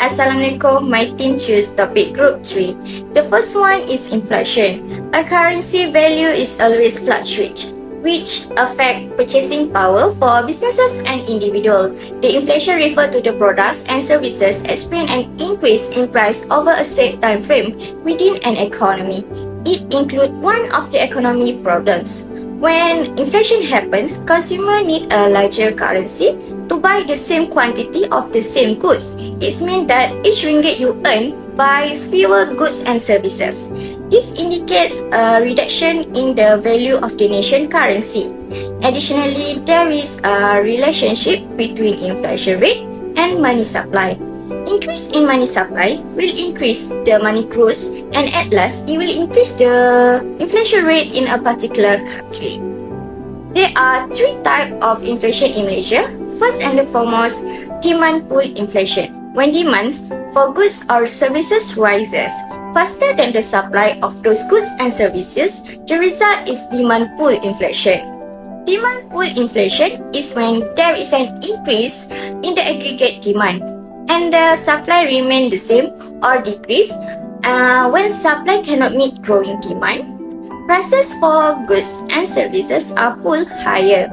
Assalamualaikum. My team choose topic group 3. The first one is inflation. A currency value is always fluctuate, which affect purchasing power for businesses and individuals. The inflation refers to the products and services experience an increase in price over a set time frame within an economy. It includes one of the economy problems. When inflation happens, consumers need a larger currency to buy the same quantity of the same goods. It means that each ringgit you earn buys fewer goods and services. This indicates a reduction in the value of the nation currency. Additionally, there is a relationship between inflation rate and money supply. Increase in money supply will increase the money growth, and at last, it will increase the inflation rate in a particular country. There are 3 types of inflation in Malaysia. First and the foremost, demand pull inflation. When demands for goods or services rises faster than the supply of those goods and services, the result is demand pull inflation. Demand pull inflation is when there is an increase in the aggregate demand and the supply remain the same or decrease. When supply cannot meet growing demand, prices for goods and services are pulled higher.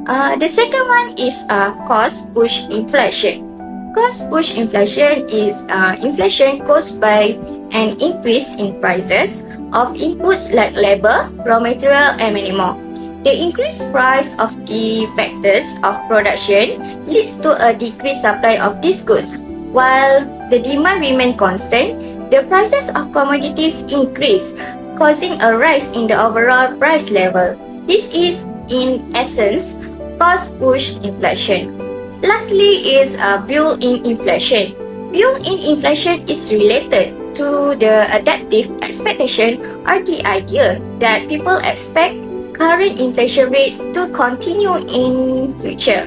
The second one is cost push inflation. Cost push inflation is inflation caused by an increase in prices of inputs like labor, raw material, and many more. The increased price of the factors of production leads to a decreased supply of these goods. While the demand remains constant, the prices of commodities increase, causing a rise in the overall price level. This is, in essence, cost push inflation. Lastly is built-in inflation. Built-in inflation is related to the adaptive expectation or the idea that people expect current inflation rates to continue in future.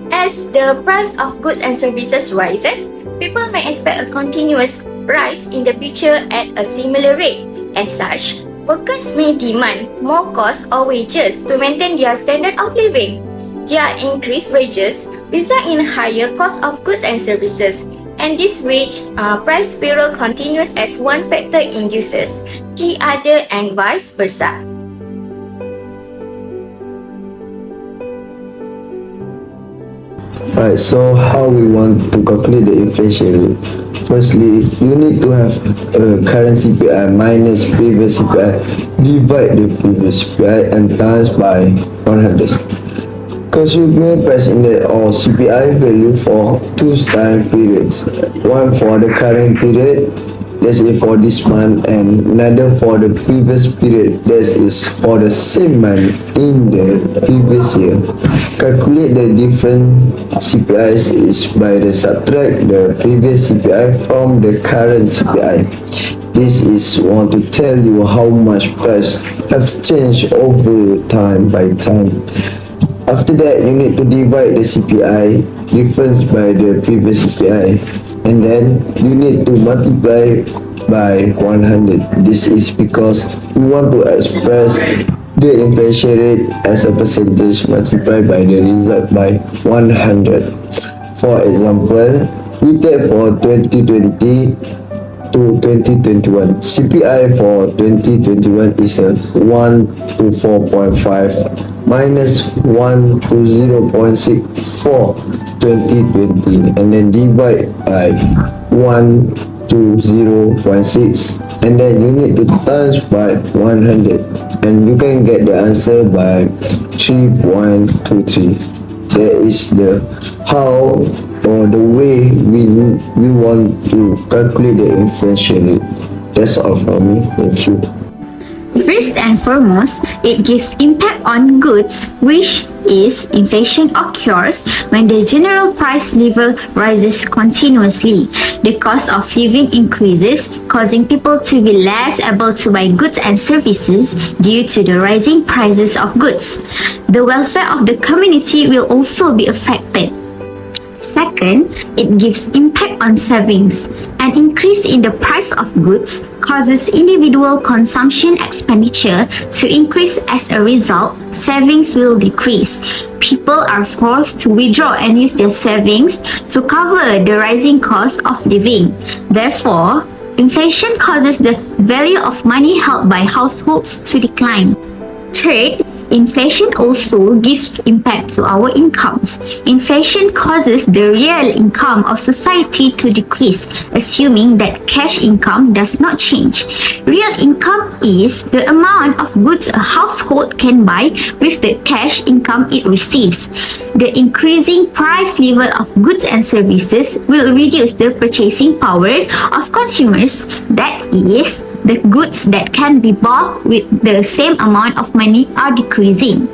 As the price of goods and services rises, people may expect a continuous rise in the future at a similar rate. As such, workers may demand more costs or wages to maintain their standard of living. Their increased wages result in higher cost of goods and services, and this wage price spiral continues as one factor induces the other and vice versa. Right, so how we want to calculate the inflation rate? Firstly, you need to have a current CPI minus previous CPI, divide the previous CPI and times by 100. Consumer price index or CPI value for 2 time periods, one for the current period, that is for this month, and another for the previous period, that is for the same month in the previous year. Calculate the different CPIs is by the subtract the previous CPI from the current CPI. This is want to tell you how much price have changed over time by time. After that, you need to divide the CPI difference by the previous CPI, and then you need to multiply by 100. This is because we want to express the inflation rate as a percentage multiplied by the result by 100. For example, we take for 2020 to 2021. CPI for 2021 is a 1 to 4.5 minus 1 to 0.6 for 2020, and then divide by 1 to 0.6, and then you need to times by 100, and you can get the answer by 3.23. That is the how or the way we want to calculate the inflation rate. That's all from me. Thank you. First and foremost, it gives impact on goods, which is inflation occurs when the general price level rises continuously. The cost of living increases, causing people to be less able to buy goods and services due to the rising prices of goods. The welfare of the community will also be affected. Second, it gives impact on savings. An increase in the price of goods causes individual consumption expenditure to increase. As a result, savings will decrease. People are forced to withdraw and use their savings to cover the rising cost of living. Therefore, inflation causes the value of money held by households to decline. Third, inflation also gives impact to our incomes. Inflation causes the real income of society to decrease, assuming that cash income does not change. Real income is the amount of goods a household can buy with the cash income it receives. The increasing price level of goods and services will reduce the purchasing power of consumers, that is, the goods that can be bought with the same amount of money are decreasing.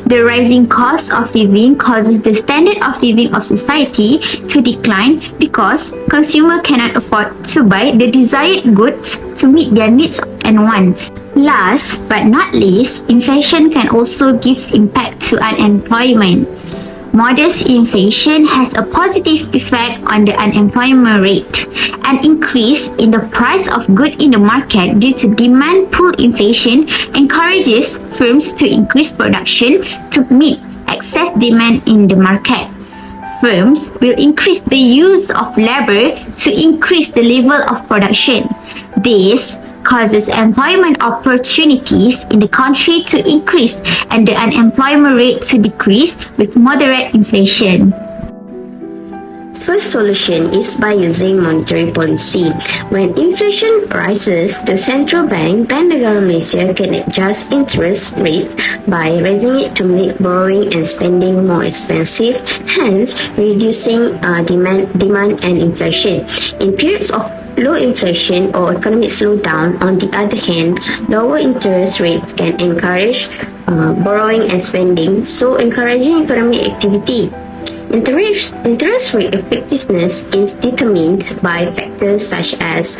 The rising cost of living causes the standard of living of society to decline because consumers cannot afford to buy the desired goods to meet their needs and wants. Last but not least, inflation can also give impact to unemployment. Modest inflation has a positive effect on the unemployment rate. An increase in the price of goods in the market due to demand pull inflation encourages firms to increase production to meet excess demand in the market. Firms will increase the use of labor to increase the level of production. This causes employment opportunities in the country to increase and the unemployment rate to decrease with moderate inflation. First solution is by using monetary policy. When inflation rises, the central bank, Bank Negara Malaysia, can adjust interest rates by raising it to make borrowing and spending more expensive, hence reducing demand and inflation. In periods of low inflation or economic slowdown, on the other hand, lower interest rates can encourage borrowing and spending, so encouraging economic activity. Interest rate effectiveness is determined by factors such as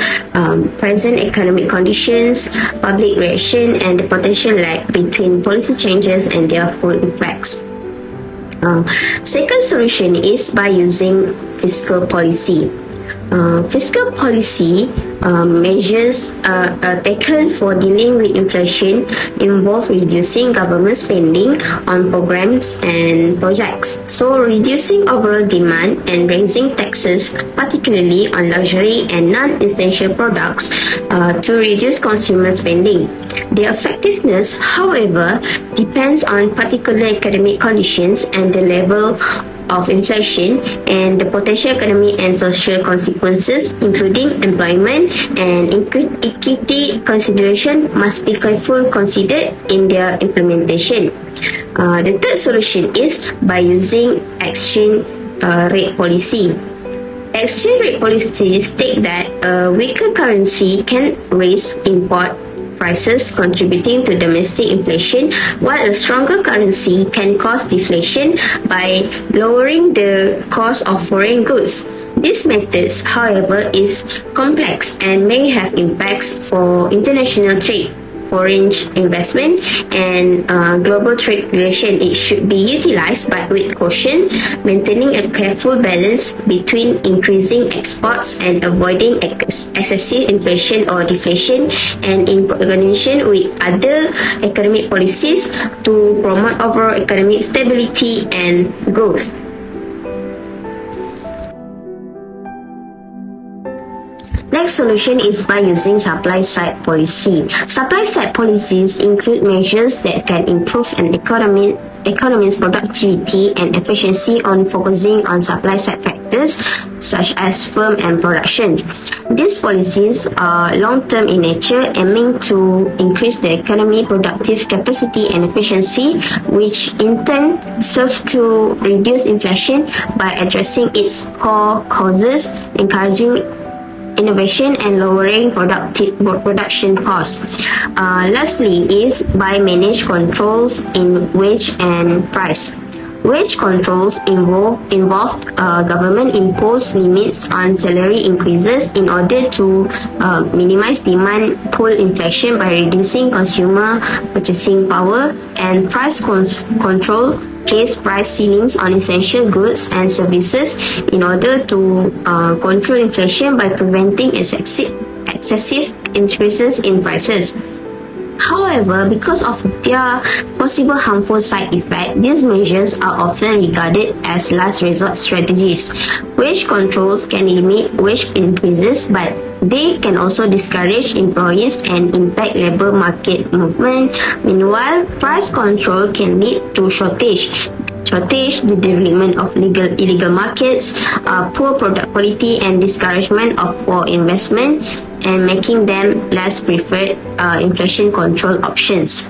present economic conditions, public reaction, and the potential lag between policy changes and their full effects. Second solution is by using fiscal policy. Fiscal policy measures taken for dealing with inflation involve reducing government spending on programs and projects, so reducing overall demand and raising taxes, particularly on luxury and non-essential products, to reduce consumer spending. The effectiveness, however, depends on particular economic conditions and the level of inflation and the potential economic and social consequences, including employment and equity consideration, must be carefully considered in their implementation. The third solution is by using exchange rate policy. Exchange rate policies state that a weaker currency can raise import prices, contributing to domestic inflation, while a stronger currency can cause deflation by lowering the cost of foreign goods. This method, however, is complex and may have impacts for international trade, foreign investment, and global trade relation. It should be utilized but with caution, maintaining a careful balance between increasing exports and avoiding excessive inflation or deflation, and in coordination with other economic policies to promote overall economic stability and growth. Next solution is by using supply-side policy. Supply-side policies include measures that can improve an economy's productivity and efficiency on focusing on supply-side factors such as firm and production. These policies are long-term in nature, aiming to increase the economy productive capacity and efficiency, which in turn serve to reduce inflation by addressing its core causes, encouraging innovation and lowering production costs. Lastly is by manage controls in wage and price. Wage controls involved government imposed limits on salary increases in order to minimize demand pull inflation by reducing consumer purchasing power, and price control place price ceilings on essential goods and services in order to control inflation by preventing excessive excessive increases in prices. However, because of their possible harmful side effect, these measures are often regarded as last resort strategies. Wage controls can limit wage increases, but they can also discourage employees and impact labor market movement. Meanwhile, price control can lead to shortage, the development of illegal markets, poor product quality, and discouragement for investment, and making them less preferred inflation control options.